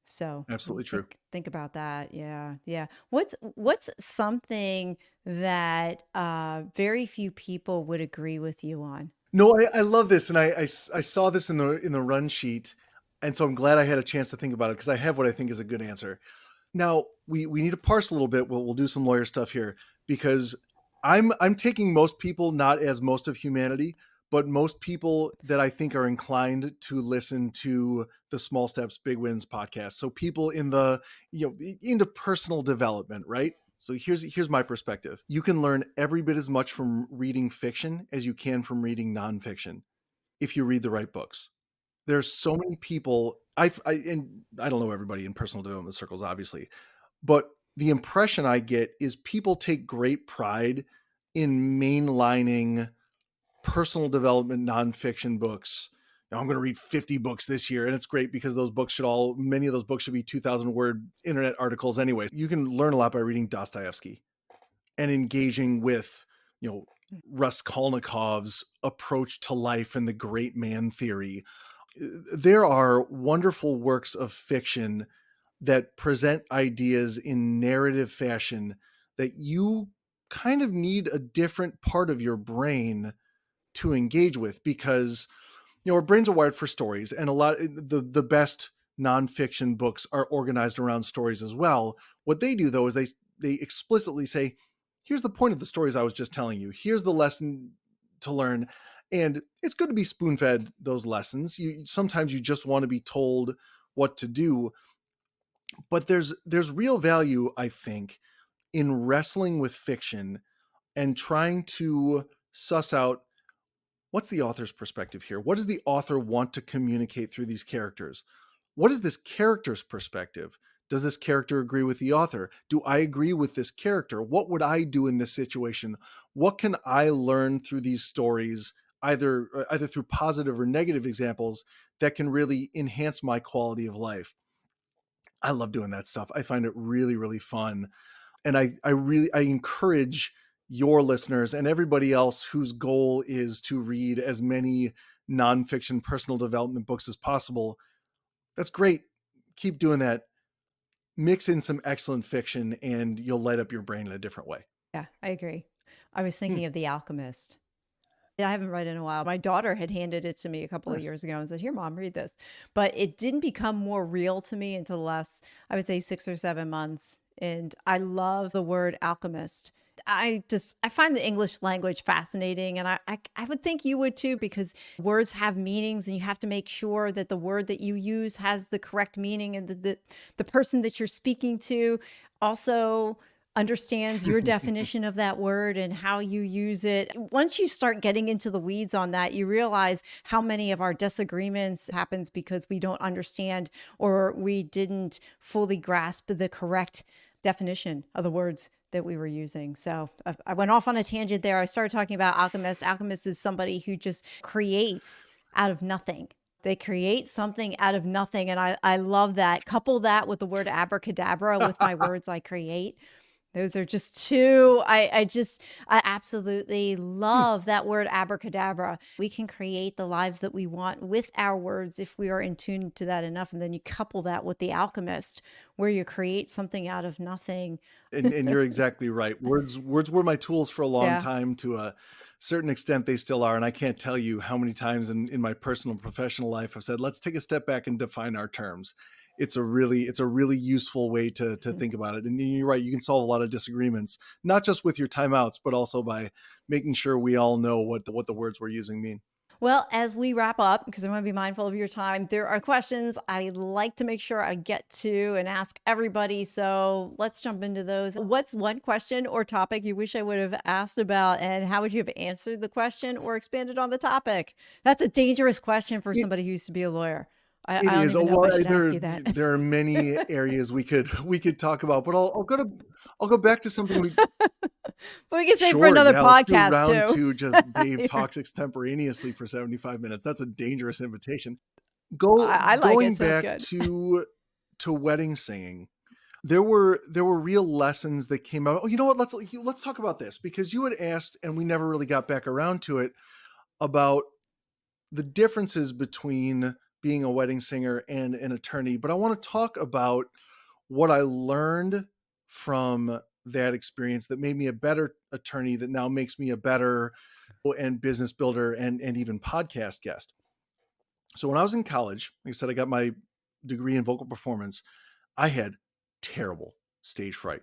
So Absolutely true. think about that. Yeah, yeah. What's something that very few people would agree with you on? No, I love this. And I saw this in the run sheet. And so I'm glad I had a chance to think about it because I have what I think is a good answer. Now we need to parse a little bit. We'll do some lawyer stuff here because I'm taking most people not as most of humanity, but most people that I think are inclined to listen to the Small Steps, Big Wins podcast. So people in the, into personal development, right? So here's my perspective. You can learn every bit as much from reading fiction as you can from reading nonfiction if you read the right books. There's so many people, and I don't know everybody in personal development circles, obviously, but the impression I get is people take great pride in mainlining personal development nonfiction books. Now, I'm going to read 50 books this year, and it's great because many of those books should be 2,000 word internet articles anyway. You can learn a lot by reading Dostoevsky and engaging with, you know, Raskolnikov's approach to life and the great man theory. There are wonderful works of fiction that present ideas in narrative fashion that you kind of need a different part of your brain to engage with, because our brains are wired for stories, and a lot the best nonfiction books are organized around stories as well. What they do, though, is they explicitly say, here's the point of the stories I was just telling you, here's the lesson to learn. And it's good to be spoon-fed those lessons. Sometimes you just want to be told what to do, but there's real value, I think, in wrestling with fiction and trying to suss out, what's the author's perspective here? What does the author want to communicate through these characters? What is this character's perspective? Does this character agree with the author? Do I agree with this character? What would I do in this situation? What can I learn through these stories, either through positive or negative examples, that can really enhance my quality of life? I love doing that stuff. I find it really, really fun. And I encourage your listeners and everybody else whose goal is to read as many nonfiction personal development books as possible. That's great. Keep doing that. Mix in some excellent fiction and you'll light up your brain in a different way. Yeah, I agree. I was Hmm, thinking of The Alchemist. Yeah, I haven't read it in a while. My daughter had handed it to me a couple of nice. years ago and said, "Here, mom, read this." But it didn't become more real to me until the last, I would say, 6 or 7 months. And I love the word alchemist. I find the English language fascinating, and I would think you would too, because words have meanings, and you have to make sure that the word that you use has the correct meaning, and the person that you're speaking to also understands your definition of that word and how you use it. Once you start getting into the weeds on that, you realize how many of our disagreements happens because we don't understand, or we didn't fully grasp the correct definition of the words that we were using. So I went off on a tangent there. I started talking about alchemist. Alchemist is somebody who just creates out of nothing. They create something out of nothing. And I love that. Couple that with the word abracadabra with my words I create. Those are just two. I absolutely love that word abracadabra. We can create the lives that we want with our words if we are in tune to that enough. And then you couple that with The Alchemist, where you create something out of nothing. And you're exactly right. Words were my tools for a long Yeah. time. To a certain extent, they still are. And I can't tell you how many times in my personal and professional life I've said, let's take a step back and define our terms. It's a really useful way to think about it. And you're right, you can solve a lot of disagreements, not just with your timeouts, but also by making sure we all know what the words we're using mean. Well, as we wrap up, because I want to be mindful of your time, there are questions I like to make sure I get to and ask everybody. So let's jump into those. What's one question or topic you wish I would have asked about, and how would you have answered the question or expanded on the topic? That's a dangerous question for It, somebody who used to be a lawyer. I, it I don't is. Oh, even know if I well, should ask there you that. there are many areas we could talk about, but I'll go back to something we. But we can save for Sure, another yeah, let's do podcast round too. 2, just Dave You're- talks extemporaneously for 75 minutes. That's a dangerous invitation. I like it. Going Sounds back good. to wedding singing, there were real lessons that came out. Oh, you know what? Let's talk about this, because you had asked and we never really got back around to it, about the differences between being a wedding singer and an attorney. But I want to talk about what I learned from that experience that made me a better attorney, that now makes me a better and business builder and even podcast guest. So when I was in college, like I said, I got my degree in vocal performance. I had terrible stage fright.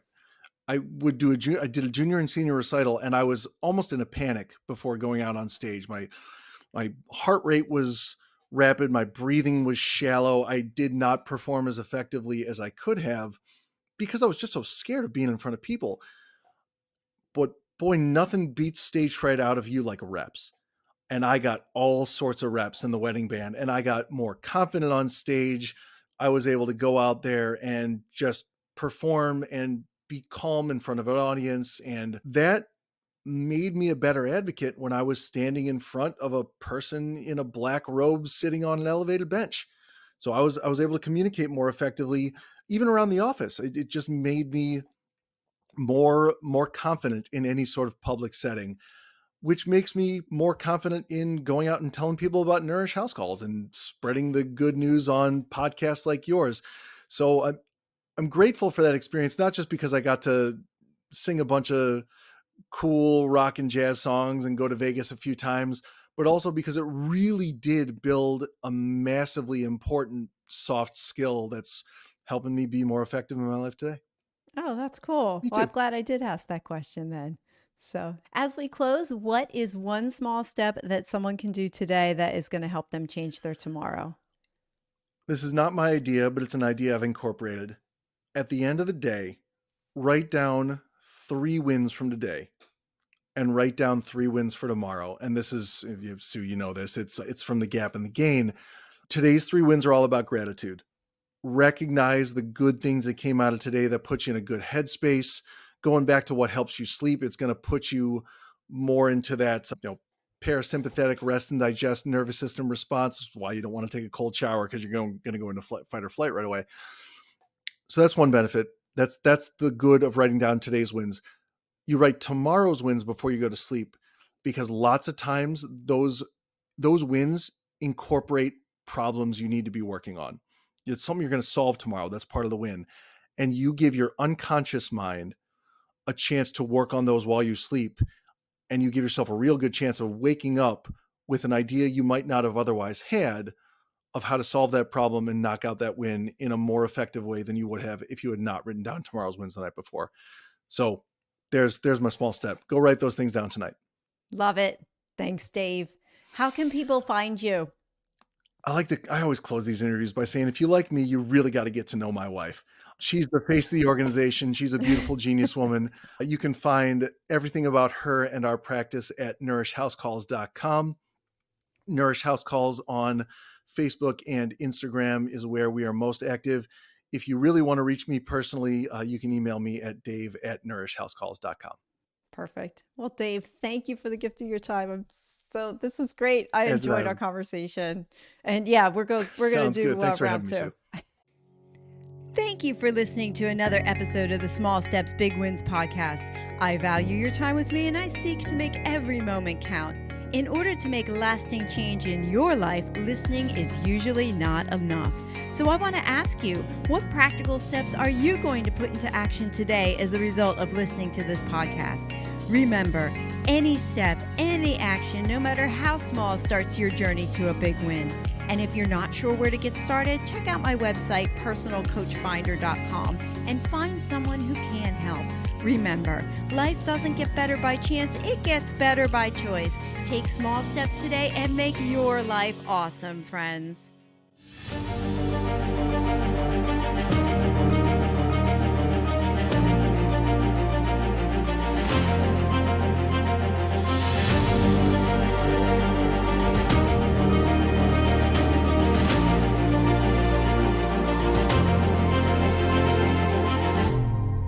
I did a junior and senior recital, and I was almost in a panic before going out on stage. My heart rate was rapid. My breathing was shallow. I did not perform as effectively as I could have because I was just so scared of being in front of people. But boy, nothing beats stage fright out of you like reps. And I got all sorts of reps in the wedding band, and I got more confident on stage. I was able to go out there and just perform and be calm in front of an audience. And that made me a better advocate when I was standing in front of a person in a black robe sitting on an elevated bench. So I was able to communicate more effectively, even around the office. It just made me more confident in any sort of public setting, which makes me more confident in going out and telling people about Nourish House Calls and spreading the good news on podcasts like yours. So I'm grateful for that experience, not just because I got to sing a bunch of cool rock and jazz songs and go to Vegas a few times, but also because it really did build a massively important soft skill that's helping me be more effective in my life today. Oh, that's cool. Me Well, I'm too. glad I did ask that question then. So, as we close, what is one small step that someone can do today that is going to help them change their tomorrow? This is not my idea, but it's an idea I've incorporated. At the end of the day, write down 3 wins from today and write down 3 wins for tomorrow. And this is, Sue, you know this, it's from The Gap and the Gain. Today's 3 wins are all about gratitude. Recognize the good things that came out of today that put you in a good headspace. Going back to what helps you sleep, it's going to put you more into that, parasympathetic rest and digest nervous system response. Why you don't want to take a cold shower, because you're going to go into fight or flight right away. So that's one benefit. That's the good of writing down today's wins. You write tomorrow's wins before you go to sleep, because lots of times those wins incorporate problems you need to be working on. It's something you're going to solve tomorrow. That's part of the win. And you give your unconscious mind a chance to work on those while you sleep. And you give yourself a real good chance of waking up with an idea you might not have otherwise had of how to solve that problem and knock out that win in a more effective way than you would have if you had not written down tomorrow's wins the night before. So there's my small step. Go write those things down tonight. Love it. Thanks, Dave. How can people find you? I always close these interviews by saying, if you like me, you really got to get to know my wife. She's the face of the organization. She's a beautiful genius woman. You can find everything about her and our practice at nourishhousecalls.com. Nourish House Calls on Facebook and Instagram is where we are most active. If you really want to reach me personally, you can email me at dave@nourishhousecalls.com. Perfect. Well, Dave, thank you for the gift of your time. This was great. I As did enjoyed I. our conversation. And yeah, we're going to Sounds do good. Thanks for round having me, 2. Sue. Thank you for listening to another episode of the Small Steps, Big Wins podcast. I value your time with me, and I seek to make every moment count. In order to make lasting change in your life, listening is usually not enough. So I want to ask you, what practical steps are you going to put into action today as a result of listening to this podcast? Remember, any step, any action, no matter how small, starts your journey to a big win. And if you're not sure where to get started, check out my website, personalcoachfinder.com, and find someone who can help. Remember, life doesn't get better by chance, it gets better by choice. Take small steps today and make your life awesome, friends.